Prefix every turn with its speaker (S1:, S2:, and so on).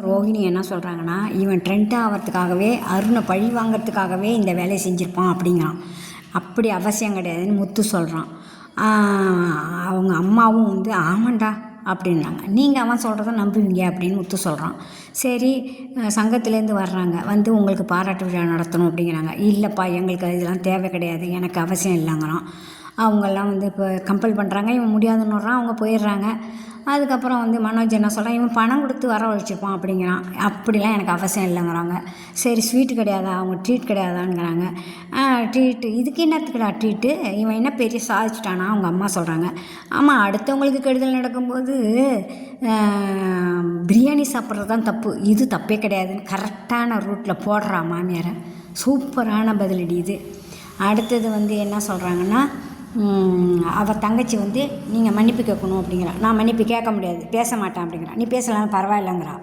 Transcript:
S1: ரோஹிணி என்ன சொல்கிறாங்கன்னா, இவன் ட்ரெண்ட் ஆகிறதுக்காகவே அருணை பழி வாங்கிறதுக்காகவே இந்த வேலையை செஞ்சுருப்பான் அப்படிங்கிறான். அப்படி அவசியம் கிடையாதுன்னு முத்து சொல்கிறான். அவங்க அம்மாவும் வந்து ஆமாண்டா அப்படின்னாங்க. நீங்கள் அவன் சொல்கிறத நம்புவீங்க அப்படின்னு முத்து சொல்கிறான். சரி, சங்கத்துலேருந்து வர்றாங்க, வந்து உங்களுக்கு பாராட்டு விழா நடத்தணும் அப்படிங்கிறாங்க. இல்லைப்பா, எங்களுக்கு இதெல்லாம் தேவை கிடையாது, எனக்கு அவசியம் இல்லைங்கிறான். அவங்கெல்லாம் வந்து இப்போ கம்பல் பண்ணுறாங்க, இவன் முடியாதுன்னுறான், அவங்க போயிடுறாங்க. அதுக்கப்புறம் வந்து மனோஜ் என்ன சொல்கிறான், இவன் பணம் கொடுத்து வரவழைச்சிருப்பான் அப்படிங்கிறான். அப்படிலாம் எனக்கு அவசியம் இல்லைங்கிறாங்க. சரி, ஸ்வீட்டு கிடையாதா, அவங்க ட்ரீட் கிடையாதாங்கிறாங்க. ட்ரீட்டு இதுக்கு என்னத்துக்குடா ட்ரீட்டு, இவன் என்ன பெரிய சாதிச்சிட்டானா அவங்க அம்மா சொல்கிறாங்க. ஆமாம், அடுத்தவங்களுக்கு கெடுதல் நடக்கும்போது பிரியாணி சாப்பிட்றது தான் தப்பு, இது தப்பே கிடையாதுன்னு கரெக்டான ரூட்டில் போடுறா மாமியாரை. சூப்பரான பதிலடி இது. அடுத்தது வந்து என்ன சொல்கிறாங்கன்னா, அவள் தங்கச்சி வந்து நீங்கள் மன்னிப்பு கேட்கணும் அப்படிங்கிறா. நான் மன்னிப்பு கேட்க முடியாது, பேச மாட்டேன் அப்படிங்கிறா. நீ பேசலாம் பரவாயில்லைங்கிறா.